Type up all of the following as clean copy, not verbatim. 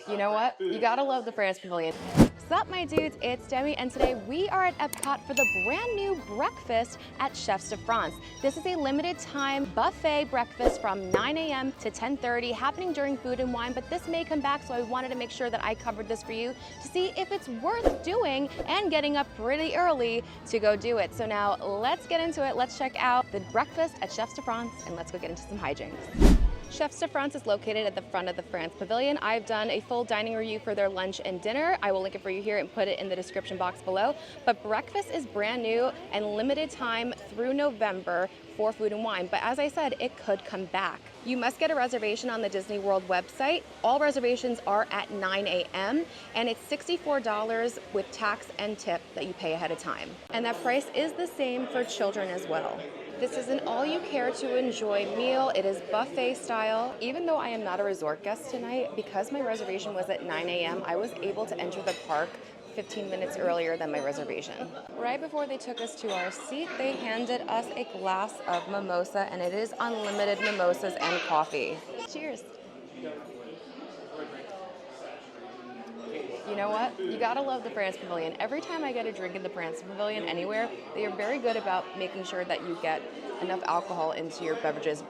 You know what? You gotta love the France Pavilion. Sup, my dudes, it's Demi, and today we are at Epcot for the brand new breakfast at Chefs de France. This is a limited time buffet breakfast from 9 a.m. to 10:30, happening during Food and Wine, but this may come back, so I wanted to make sure that I covered this for you to see if it's worth doing and getting up pretty early to go do it. So now let's get into it. Let's check out the breakfast at Chefs de France, and let's go get into some hijinks. Chefs de France is located at the front of the France Pavilion. I've done a full dining review for their lunch and dinner. I will link it for you here and put it in the description box below. But breakfast is brand new and limited time through November for Food and Wine. But as I said, it could come back. You must get a reservation on the Disney World website. All reservations are at 9 a.m. and it's $64 with tax and tip that you pay ahead of time. And that price is the same for children as well. This is an all-you-care-to-enjoy meal. It is buffet style. Even though I am not a resort guest tonight, because my reservation was at 9 a.m., I was able to enter the park 15 minutes earlier than my reservation. Right before they took us to our seat, they handed us a glass of mimosa, and it is unlimited mimosas and coffee. Cheers. You know what? You gotta love the France Pavilion. Every time I get a drink in the France Pavilion anywhere, they are very good about making sure that you get enough alcohol into your beverages,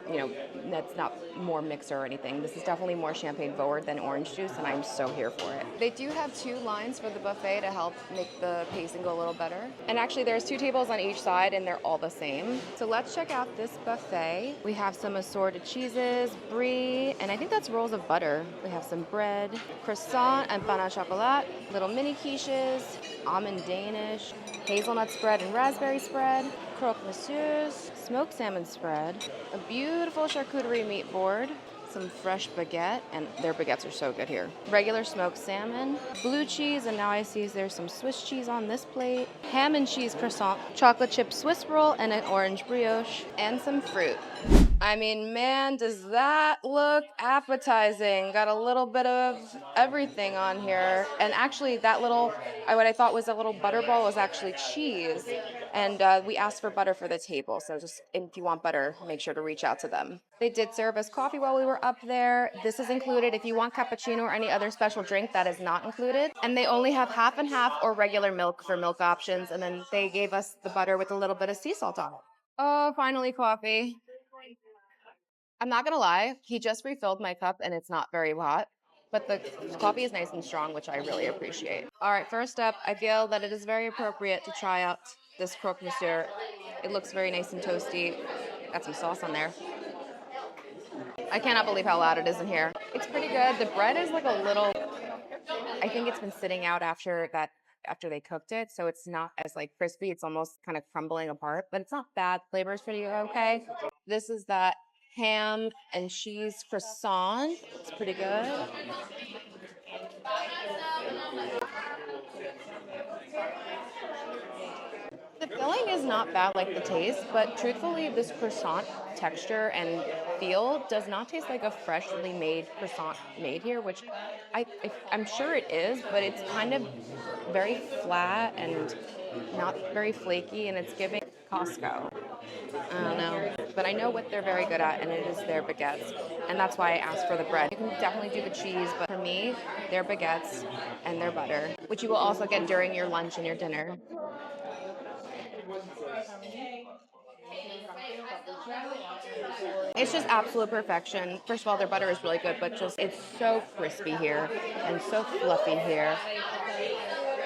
that's not more mixer or anything. This is definitely more champagne forward than orange juice, and I'm so here for it. They do have 2 lines for the buffet to help make the pacing go a little better. And actually there's 2 tables on each side and they're all the same. So let's check out this buffet. We have some assorted cheeses, brie, and I think that's rolls of butter. We have some bread, croissant and pain au chocolat, little mini quiches, almond Danish, hazelnut spread and raspberry spread, croque monsieurs, smoked salmon spread, a beautiful charcuterie meat board, some fresh baguette, and their baguettes are so good here. Regular smoked salmon, blue cheese, and now I see there's some Swiss cheese on this plate, ham and cheese croissant, chocolate chip Swiss roll, and an orange brioche, and some fruit. I mean, man, does that look appetizing. Got a little bit of everything on here. And actually, that little, what I thought was a little butter ball was actually cheese. And we asked for butter for the table. So just, if you want butter, make sure to reach out to them. They did serve us coffee while we were up there. This is included. If you want cappuccino or any other special drink, that is not included. And they only have half and half or regular milk for milk options. And then they gave us the butter with a little bit of sea salt on it. Oh, finally coffee. I'm not gonna lie, he just refilled my cup and it's not very hot, but the coffee is nice and strong, which I really appreciate. All right, first up, I feel that it is very appropriate to try out this croque monsieur. It looks very nice and toasty. Got some sauce on there. I cannot believe how loud it is in here. It's pretty good. The bread is like a little, I think it's been sitting out after they cooked it, so it's not as like crispy. It's almost kind of crumbling apart, but it's not bad. Flavor's pretty okay. This is that ham and cheese croissant. It's pretty good. The filling is not bad like the taste, but truthfully, this croissant texture and feel does not taste like a freshly made croissant made here, which I'm sure it is, but it's kind of very flat and not very flaky, and it's giving Costco. I don't know, but I know what they're very good at, and it is their baguettes, and that's why I asked for the bread. You can definitely do the cheese, but for me, their baguettes and their butter, which you will also get during your lunch and your dinner. It's just absolute perfection. First of all, their butter is really good, but just it's so crispy here and so fluffy here.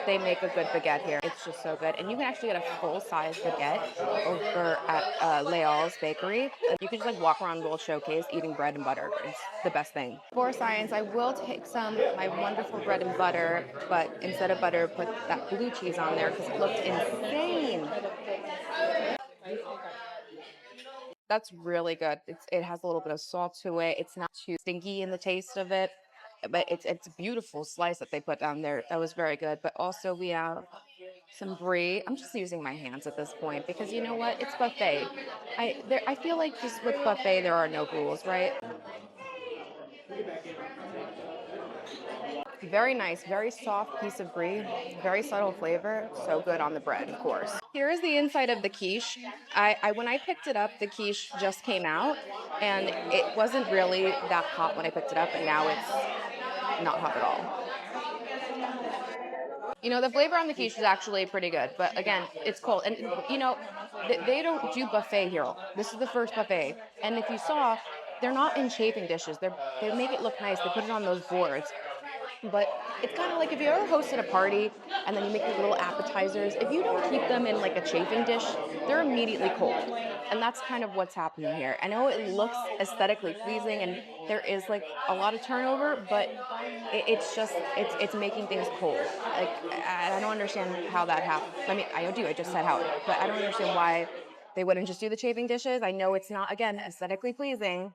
They make a good baguette here. It's just so good. And you can actually get a full-size baguette over at Leal's Bakery. You can just like walk around World Showcase eating bread and butter. It's the best thing. For science, I will take some of my wonderful bread and butter, but instead of butter, put that blue cheese on there because it looked insane. That's really good. It has a little bit of salt to it. It's not too stinky in the taste of it, but it's a beautiful slice that they put down there. That was very good. But also we have some brie. I'm just using my hands at this point because you know what? It's buffet. I feel like just with buffet there are no rules, right? Very nice, very soft piece of brie, very subtle flavor, so good on the bread, of course. Here is the inside of the quiche. When I picked it up, the quiche just came out, and it wasn't really that hot when I picked it up, and now it's not hot at all. You know, the flavor on the quiche is actually pretty good, but again, it's cold. And you know, they don't do buffet here. This is the first buffet, and if you saw, they're not in chafing dishes. They make it look nice. They put it on those boards. But it's kind of like if you ever hosted a party and then you make these little appetizers, if you don't keep them in like a chafing dish, they're immediately cold. And that's kind of what's happening here. I know it looks aesthetically pleasing and there is like a lot of turnover, but it's just it's making things cold. Like I don't understand how that happened. I mean, I do. I just said how, but I don't understand why they wouldn't just do the chafing dishes. I know it's not again aesthetically pleasing,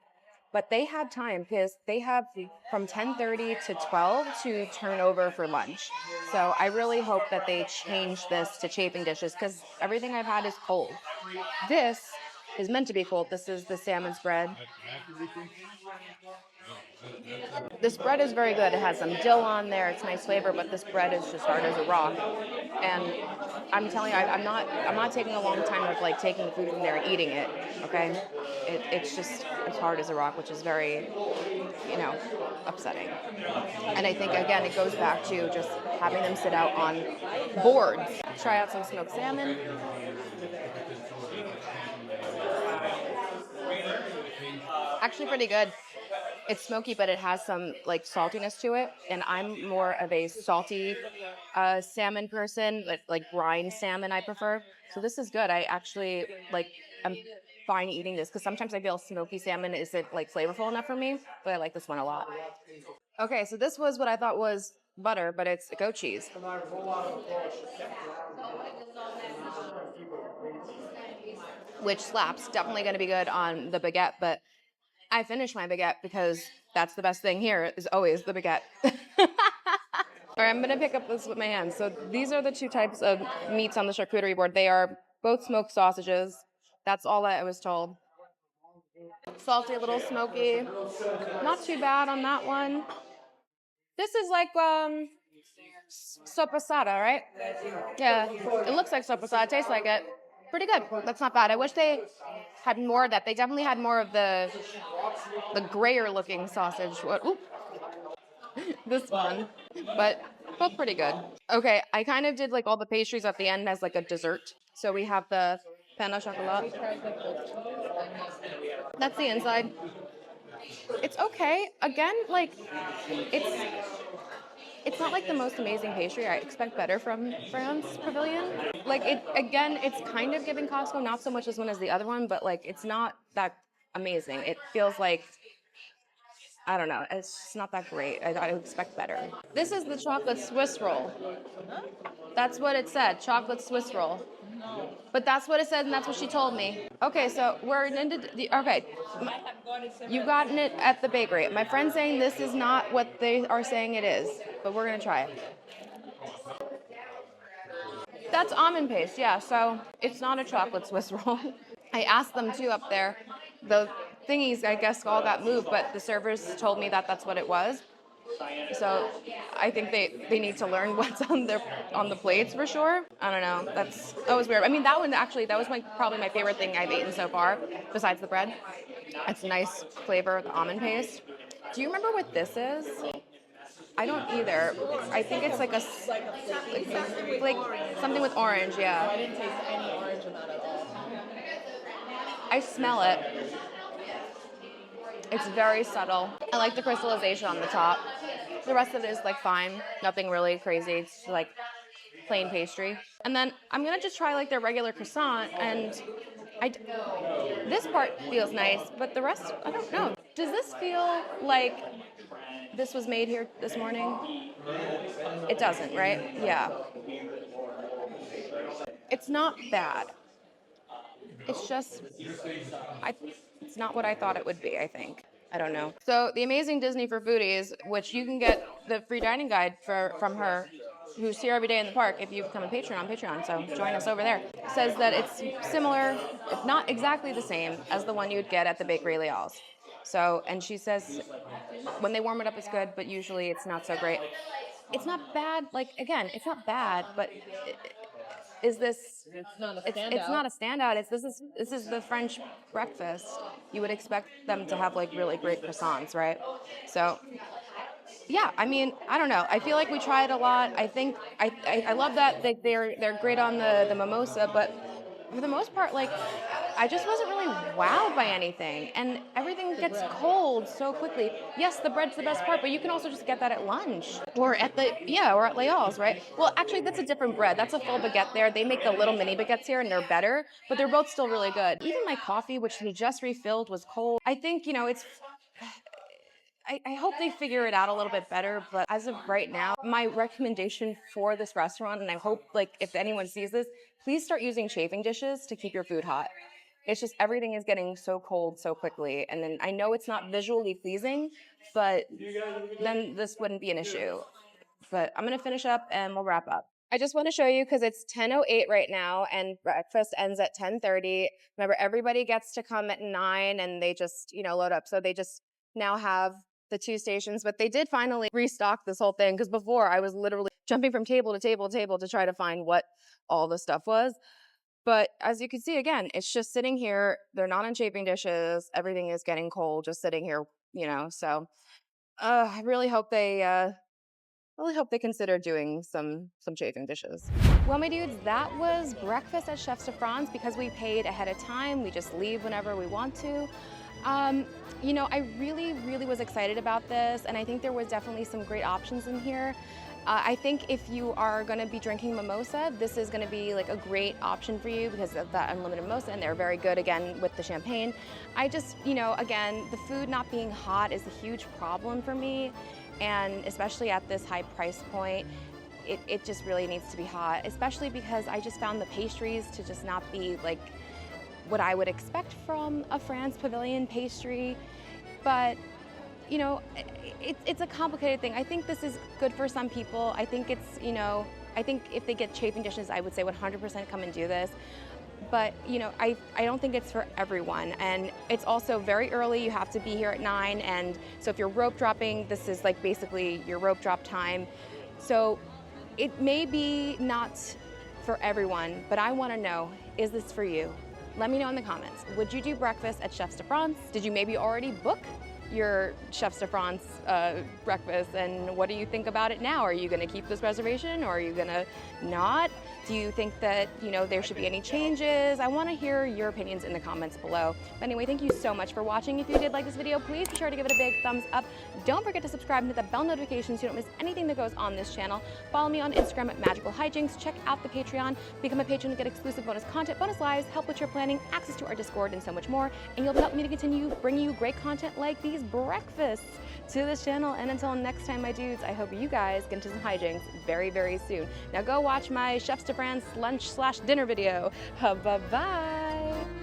but they had time because they have from 10:30 to 12 to turn over for lunch. So I really hope that they change this to chafing dishes because everything I've had is cold. This is meant to be cold. This is the salmon spread. This bread is very good. It has some dill on there. It's nice flavor, but this bread is just hard as a rock. And I'm telling you, I'm not taking a long time of like taking the food from there and eating it. Okay, it's hard as a rock, which is very, you know, upsetting. And I think again, it goes back to just having them sit out on boards. Try out some smoked salmon. Actually, pretty good. It's smoky, but it has some like saltiness to it, and I'm more of a salty salmon person, like brine salmon I prefer. So this is good. I actually like I'm fine eating this because sometimes I feel smoky salmon isn't like flavorful enough for me, but I like this one a lot. Okay, so this was what I thought was butter, but it's goat cheese, which slaps. Definitely going to be good on the baguette, but I finished my baguette because that's the best thing here is always the baguette. All right, I'm gonna pick up this with my hands. So these are the two types of meats on the charcuterie board. They are both smoked sausages. That's all that I was told. Salty, a little smoky. Not too bad on that one. This is like sopasada, right? Yeah, it looks like sopasada. Tastes like it. Pretty good. That's not bad. I wish they had more of that. They definitely had more of the grayer looking sausage. Oop, this one, but both pretty good. Okay, I kind of did like all the pastries at the end as like a dessert. So we have the pain au chocolat. That's the inside. It's okay. Again, like it's it's not like the most amazing pastry. I expect better from France Pavilion. Like it again, it's kind of giving Costco, not so much as one as the other one, but like it's not that amazing. It feels like I don't know. It's just not that great. I expect better. This is the chocolate Swiss roll. That's what it said, chocolate Swiss roll. But that's what it said, and that's what she told me. Okay, so we're into okay. You've gotten it at the bakery. My friend's saying this is not what they are saying it is, but we're gonna try it. That's almond paste, yeah. So it's not a chocolate Swiss roll. I asked them too up there. The thingies, I guess, all got moved, but the servers told me that that's what it was. So I think they need to learn what's on the plates for sure. I don't know. That was weird. I mean, that one actually that was probably my favorite thing I've eaten so far, besides the bread. It's nice flavor, the almond paste. Do you remember what this is? I don't either. I think it's like like something with orange. Yeah. I didn't taste any orange in that at all. I smell it. It's very subtle. I like the crystallization on the top. The rest of it is like fine. Nothing really crazy. It's just like plain pastry. And then I'm gonna just try like their regular croissant and this part feels nice, but the rest, I don't know. Does this feel like this was made here this morning? It doesn't, right? Yeah. It's not bad. It's just, it's not what I thought it would be, I think. I don't know. So the Amazing Disney for Foodies, which you can get the free dining guide from her, who's here every day in the park if you become a patron on Patreon, so join us over there, says that it's similar, if not exactly the same, as the one you would get at the Bakery Leal's. So, and she says when they warm it up it's good, but usually it's not so great. It's not bad, like, again, it's not bad, but is this it's not a standout. This is the French breakfast. You would expect them to have like really great croissants, right? So Yeah, I mean, I don't know. I feel like we try it a lot. I think I love that they're great on the mimosa, but for the most part, like I just wasn't really wowed by anything, and everything gets cold so quickly. Yes, the bread's the best part, but you can also just get that at lunch or at the yeah or at Leal's, right? Well, actually, that's a different bread. That's a full baguette there. They make the little mini baguettes here, and they're better, but they're both still really good. Even my coffee, which we just refilled, was cold. I think it's I hope they figure it out a little bit better, but as of right now, my recommendation for this restaurant, and I hope like if anyone sees this, please start using chafing dishes to keep your food hot. It's just everything is getting so cold so quickly, and then I know it's not visually pleasing, but then this wouldn't be an issue. But I'm gonna finish up and we'll wrap up. I just want to show you because it's 10:08 right now and breakfast ends at 10:30. Remember, everybody gets to come at 9 and they just, load up. So they just now have the two stations, but they did finally restock this whole thing because before I was literally jumping from table to table to table to try to find what all the stuff was. But as you can see, again, it's just sitting here. They're not on chafing dishes. Everything is getting cold just sitting here, So I really hope they consider doing some chafing dishes. Well, my dudes, that was breakfast at Chefs de France. Because we paid ahead of time, we just leave whenever we want to. I really, really was excited about this, and I think there was definitely some great options in here. I think if you are going to be drinking mimosa, this is going to be like a great option for you because of that unlimited mimosa, and they're very good again with the champagne. I just, again, the food not being hot is a huge problem for me, and especially at this high price point, it just really needs to be hot, especially because I just found the pastries to just not be like what I would expect from a France Pavilion pastry. But it's a complicated thing. I think this is good for some people. I think it's, I think if they get chafing dishes, I would say 100% come and do this. But, I don't think it's for everyone. And it's also very early. You have to be here at 9. And so if you're rope dropping, this is like basically your rope drop time. So it may be not for everyone, but I want to know, is this for you? Let me know in the comments. Would you do breakfast at Chefs de France? Did you maybe already book your Chefs de France breakfast, and what do you think about it now? Are you gonna keep this reservation or are you gonna not? Do you think that, there should be any changes? I wanna hear your opinions in the comments below. But anyway, thank you so much for watching. If you did like this video, please be sure to give it a big thumbs up. Don't forget to subscribe and hit the bell notification so you don't miss anything that goes on this channel. Follow me on Instagram at Magical Hijinx. Check out the Patreon. Become a patron to get exclusive bonus content, bonus lives, help with your planning, access to our Discord, and so much more. And you'll be helping me to continue bringing you great content like these breakfasts to this channel. And until next time, my dudes, I hope you guys get into some hijinks very, very soon. Now go watch my Chefs de France lunch/dinner video. Bye-bye.